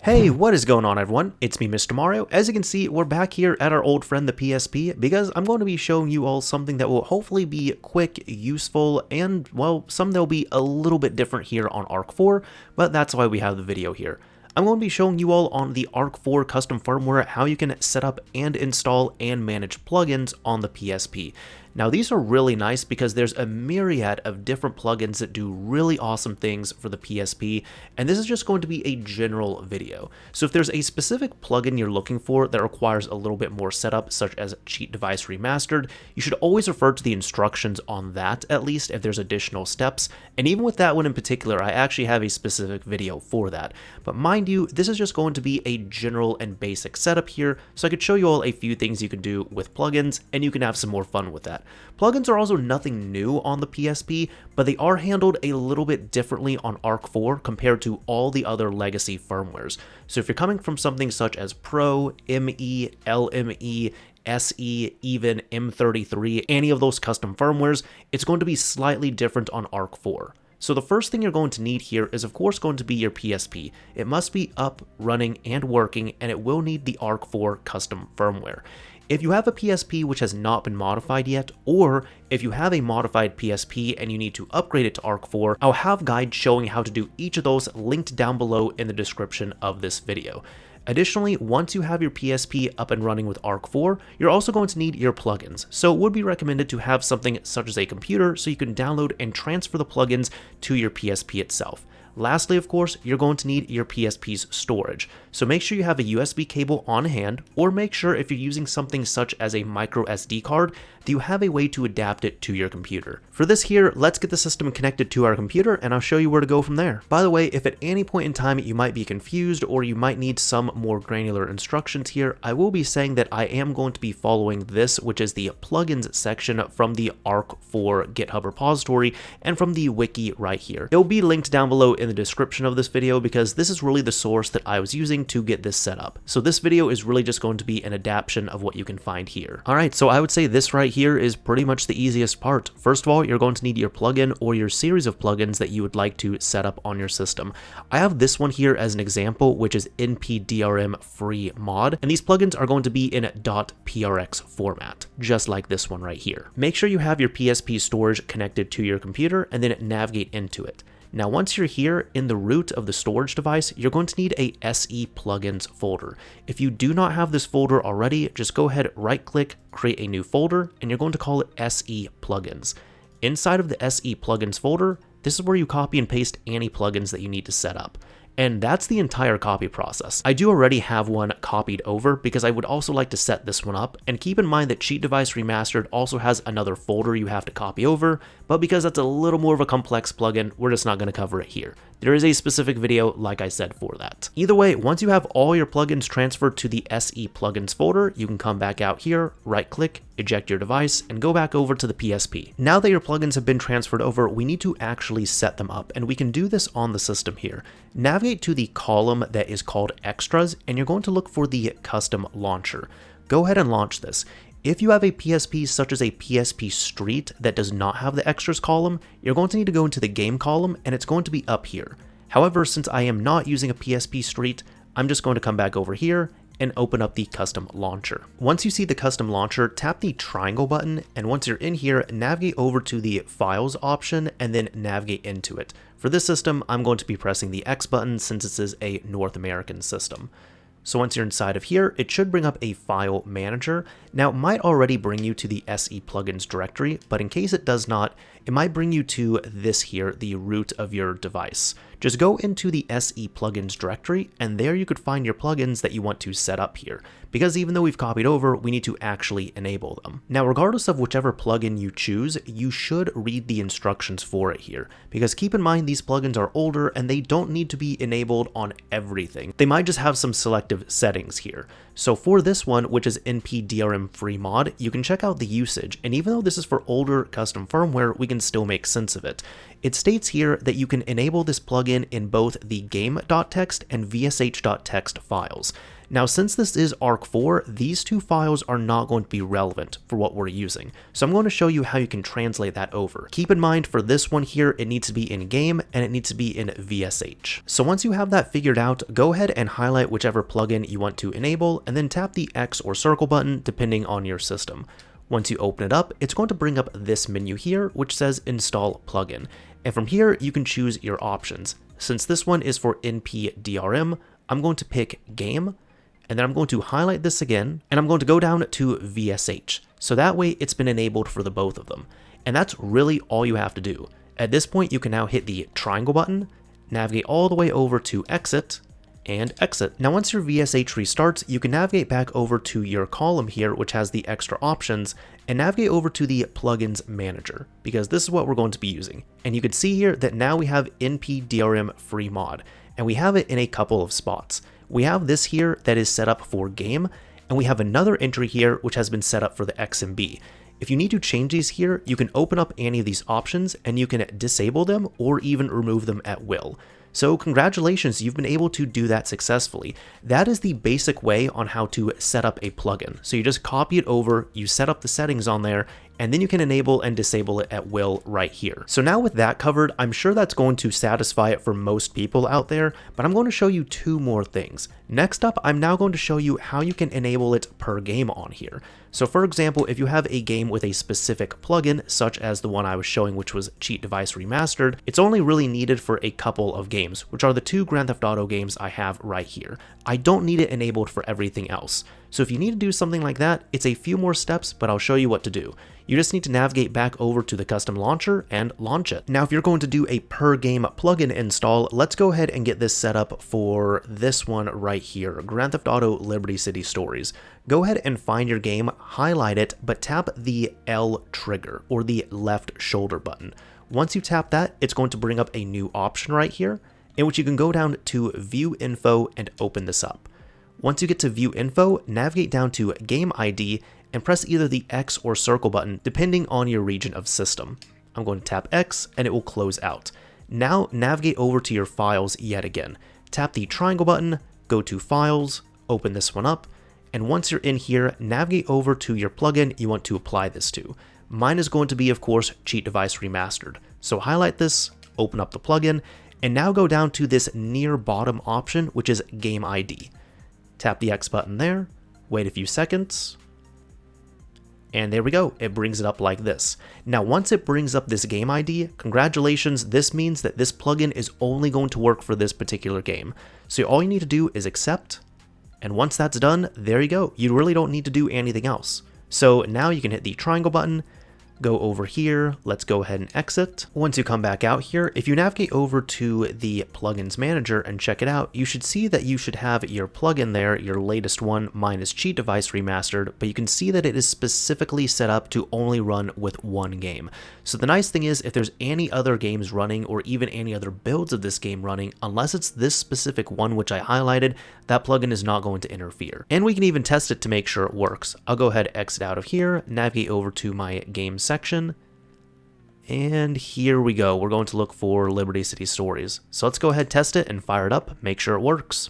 Hey, what is going on everyone? It's me, Mr. Mario. As you can see, we're back here at our old friend the PSP because I'm going to be showing you all something that will hopefully be quick, useful, and, well, some that will be a little bit different here on ARK-4, but that's why we have the video here. I'm going to be showing you all on the ARK-4 custom firmware how you can set up and install and manage plugins on the PSP. Now these are really nice because there's a myriad of different plugins that do really awesome things for the PSP, and this is just going to be a general video. So if there's a specific plugin you're looking for that requires a little bit more setup, such as Cheat Device Remastered, you should always refer to the instructions on that, at least if there's additional steps, and even with that one in particular, I actually have a specific video for that. But mind you, this is just going to be a general and basic setup here, so I could show you all a few things you can do with plugins, and you can have some more fun with that. Plugins are also nothing new on the PSP, but they are handled a little bit differently on ARK-4 compared to all the other legacy firmwares. So if you're coming from something such as Pro, ME, LME, SE, even M33, any of those custom firmwares, it's going to be slightly different on ARK-4. So the first thing you're going to need here is of course going to be your PSP. It must be up, running, and working, and it will need the ARK-4 custom firmware. If you have a PSP which has not been modified yet, or if you have a modified PSP and you need to upgrade it to ARK-4, I'll have guides showing how to do each of those linked down below in the description of this video. Additionally, once you have your PSP up and running with ARK-4, you're also going to need your plugins. So it would be recommended to have something such as a computer so you can download and transfer the plugins to your PSP itself. Lastly, of course, you're going to need your PSP's storage. So make sure you have a USB cable on hand, or make sure if you're using something such as a micro SD card, that you have a way to adapt it to your computer. For this here, let's get the system connected to our computer and I'll show you where to go from there. By the way, if at any point in time you might be confused or you might need some more granular instructions here, I will be saying that I am going to be following this, which is the plugins section from the ARK-4 GitHub repository and from the wiki right here. It will be linked down below in the description of this video because this is really the source that I was using to get this set up. So this video is really just going to be an adaptation of what you can find here. Alright, so I would say this right here is pretty much the easiest part. First of all, you're going to need your plugin or your series of plugins that you would like to set up on your system. I have this one here as an example, which is npdrm free mod, and these plugins are going to be in .prx format, just like this one right here. Make sure you have your PSP storage connected to your computer and then navigate into it. Now once you're here in the root of the storage device, you're going to need a SE plugins folder. If you do not have this folder already, just go ahead, right click, create a new folder, and you're going to call it SE plugins. Inside of the SE plugins folder, this is where you copy and paste any plugins that you need to set up. And that's the entire copy process. I do already have one copied over because I would also like to set this one up, and keep in mind that Cheat Device Remastered also has another folder you have to copy over, but because that's a little more of a complex plugin, we're just not going to cover it here. There is a specific video, like I said, for that. Either way, once you have all your plugins transferred to the SE plugins folder, you can come back out here, right click, eject your device, and go back over to the PSP. Now that your plugins have been transferred over, we need to actually set them up, and we can do this on the system here. Navigate to the column that is called Extras, and you're going to look for the Custom Launcher. Go ahead and launch this. If you have a PSP such as a PSP Street that does not have the Extras column, you're going to need to go into the Game column, and it's going to be up here. However, since I am not using a PSP Street, I'm just going to come back over here and open up the custom launcher. Once you see the custom launcher, tap the triangle button, and once you're in here, navigate over to the files option and then navigate into it. For this system, I'm going to be pressing the X button since this is a North American system. So once you're inside of here, it should bring up a file manager. Now it might already bring you to the SE plugins directory, but in case it does not, it might bring you to this here, the root of your device. Just go into the SE plugins directory, and there you could find your plugins that you want to set up here, because even though we've copied over, we need to actually enable them. Now, regardless of whichever plugin you choose, you should read the instructions for it here, because keep in mind these plugins are older and they don't need to be enabled on everything. They might just have some selective settings here. So for this one, which is npdrm free mod, you can check out the usage, and even though this is for older custom firmware, we can still make sense of it. It states here that you can enable this plugin in both the game.txt and vsh.txt files. Now, since this is ARK-4, these two files are not going to be relevant for what we're using. So I'm going to show you how you can translate that over. Keep in mind for this one here, it needs to be in game and it needs to be in VSH. So once you have that figured out, go ahead and highlight whichever plugin you want to enable and then tap the X or circle button depending on your system. Once you open it up, it's going to bring up this menu here, which says Install Plugin. And from here, you can choose your options. Since this one is for NPDRM, I'm going to pick Game, and then I'm going to highlight this again, and I'm going to go down to VSH. So that way it's been enabled for the both of them. And that's really all you have to do. At this point, you can now hit the triangle button, navigate all the way over to Exit, and exit. Now once your VSH restarts, you can navigate back over to your column here, which has the extra options, and navigate over to the plugins manager, because this is what we're going to be using. And you can see here that now we have NPDRM free mod, and we have it in a couple of spots. We have this here that is set up for game, and we have another entry here which has been set up for the XMB. If you need to change these here, you can open up any of these options and you can disable them or even remove them at will. So congratulations, you've been able to do that successfully. That is the basic way on how to set up a plugin. So you just copy it over, you set up the settings on there, and then you can enable and disable it at will right here. So now with that covered, I'm sure that's going to satisfy it for most people out there, but I'm going to show you two more things. Next up, I'm now going to show you how you can enable it per game on here. So for example, if you have a game with a specific plugin, such as the one I was showing, which was Cheat Device Remastered, it's only really needed for a couple of games, which are the two Grand Theft Auto games I have right here. I don't need it enabled for everything else. So if you need to do something like that, it's a few more steps, but I'll show you what to do. You just need to navigate back over to the custom launcher and launch it. Now, if you're going to do a per game plugin install, let's go ahead and get this set up for this one right here, Grand Theft Auto Liberty City Stories. Go ahead and find your game, highlight it, but tap the L trigger or the left shoulder button. Once you tap that, it's going to bring up a new option right here, in which you can go down to View Info and open this up. Once you get to View Info, navigate down to Game ID and press either the X or circle button depending on your region of system. I'm going to tap X and it will close out. Now navigate over to your files yet again. Tap the triangle button, go to Files, open this one up, and once you're in here, navigate over to your plugin you want to apply this to. Mine is going to be, of course, Cheat Device Remastered. So highlight this, open up the plugin, and now go down to this near bottom option, which is Game ID. Tap the X button there, wait a few seconds, and there we go, it brings it up like this. Now once it brings up this game ID, congratulations, this means that this plugin is only going to work for this particular game. So all you need to do is accept, and once that's done, there you go, you really don't need to do anything else. So now you can hit the triangle button, go over here, let's go ahead and exit. Once you come back out here, if you navigate over to the plugins manager and check it out, you should see that you should have your plugin there, your latest one. Mine is Cheat Device Remastered, but you can see that it is specifically set up to only run with one game. So the nice thing is, if there's any other games running or even any other builds of this game running, unless it's this specific one which I highlighted, that plugin is not going to interfere. And we can even test it to make sure it works. I'll go ahead and exit out of here, navigate over to my games section, and here we go. We're going to look for Liberty City Stories. So let's go ahead, test it, and fire it up, make sure it works.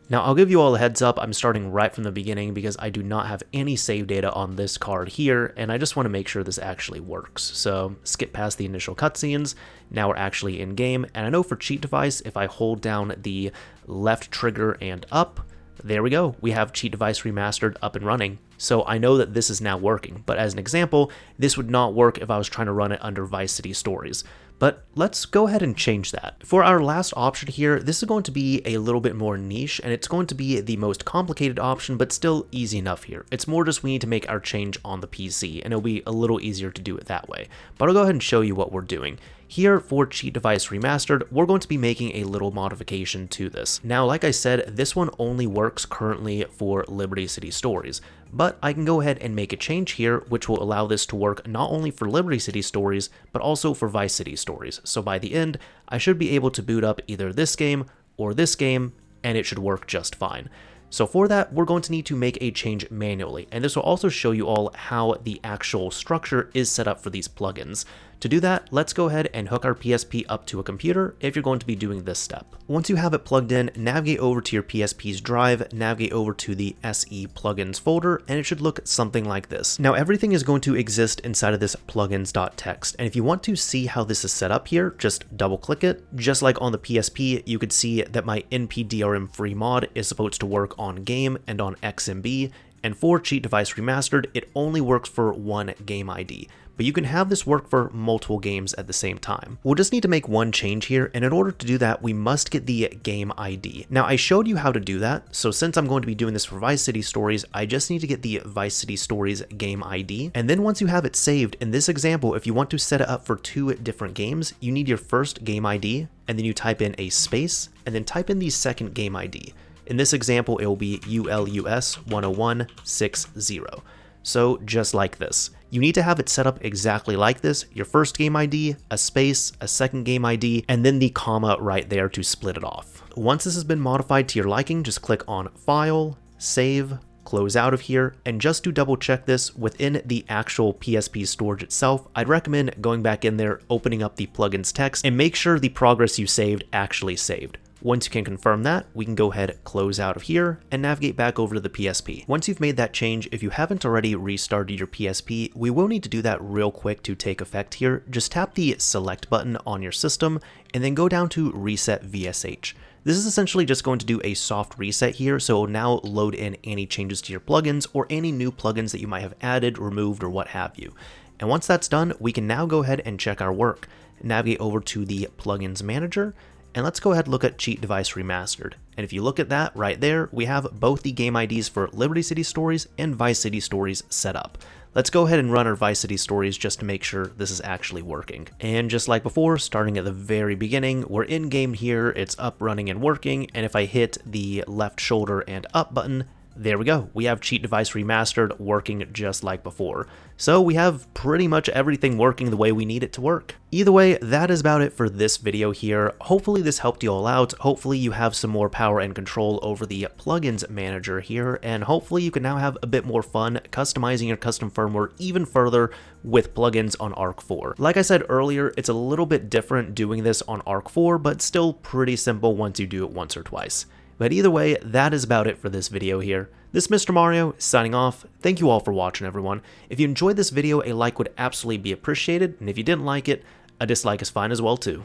Now I'll give you all a heads up, I'm starting right from the beginning because I do not have any save data on this card here, and I just want to make sure this actually works. So skip past the initial cutscenes, now we're actually in game, and I know for Cheat Device, if I hold down the left trigger and up, there we go, we have Cheat Device Remastered up and running. So I know that this is now working, but as an example, this would not work if I was trying to run it under Vice City Stories. But let's go ahead and change that. For our last option here, this is going to be a little bit more niche, and it's going to be the most complicated option, but still easy enough here. It's more just we need to make our change on the PC, and it'll be a little easier to do it that way. But I'll go ahead and show you what we're doing. Here for Cheat Device Remastered, we're going to be making a little modification to this. Now, like I said, this one only works currently for Liberty City Stories, but I can go ahead and make a change here, which will allow this to work not only for Liberty City Stories, but also for Vice City Stories. So by the end, I should be able to boot up either this game or this game, and it should work just fine. So for that, we're going to need to make a change manually, and this will also show you all how the actual structure is set up for these plugins. To do that, let's go ahead and hook our PSP up to a computer if you're going to be doing this step. Once you have it plugged in, navigate over to your PSP's drive, navigate over to the SE plugins folder, and it should look something like this. Now everything is going to exist inside of this plugins.txt, and if you want to see how this is set up here, just double click it. Just like on the PSP, you could see that my NPDRM free mod is supposed to work on game and on XMB, and for Cheat Device Remastered, it only works for one game ID. But you can have this work for multiple games at the same time. We'll just need to make one change here, and in order to do that, we must get the game ID. Now, I showed you how to do that, so since I'm going to be doing this for Vice City Stories, I just need to get the Vice City Stories game ID. And then once you have it saved, in this example, if you want to set it up for 2 different games, you need your first game ID, and then you type in a space, and then type in the second game ID. In this example, it will be ULUS 10160. So just like this. You need to have it set up exactly like this, your first game ID, a space, a second game ID, and then the comma right there to split it off. Once this has been modified to your liking, just click on File, Save, close out of here, and just to double check this within the actual PSP storage itself, I'd recommend going back in there, opening up the plugins text, and make sure the progress you saved actually saved. Once you can confirm that, we can go ahead, close out of here, and navigate back over to the PSP. Once you've made that change, if you haven't already restarted your PSP, we will need to do that real quick to take effect here. Just tap the select button on your system, and then go down to reset VSH. This is essentially just going to do a soft reset here, so it will now load in any changes to your plugins or any new plugins that you might have added, removed, or what have you. And once that's done, we can now go ahead and check our work. Navigate over to the plugins manager, and let's go ahead and look at Cheat Device Remastered. And if you look at that right there, we have both the game IDs for Liberty City Stories and Vice City Stories set up. Let's go ahead and run our Vice City Stories just to make sure this is actually working. And just like before, starting at the very beginning, we're in game here, it's up, running, and working, and if I hit the left shoulder and up button, there we go. We have Cheat Device Remastered working just like before. So we have pretty much everything working the way we need it to work. Either way, that is about it for this video here. Hopefully this helped you all out. Hopefully you have some more power and control over the plugins manager here, and hopefully you can now have a bit more fun customizing your custom firmware even further with plugins on ARK-4. Like I said earlier, it's a little bit different doing this on ARK-4, but still pretty simple once you do it once or twice. But either way, that is about it for this video here. This is Mr. Mario, signing off. Thank you all for watching, everyone. If you enjoyed this video, a like would absolutely be appreciated, and if you didn't like it, a dislike is fine as well too.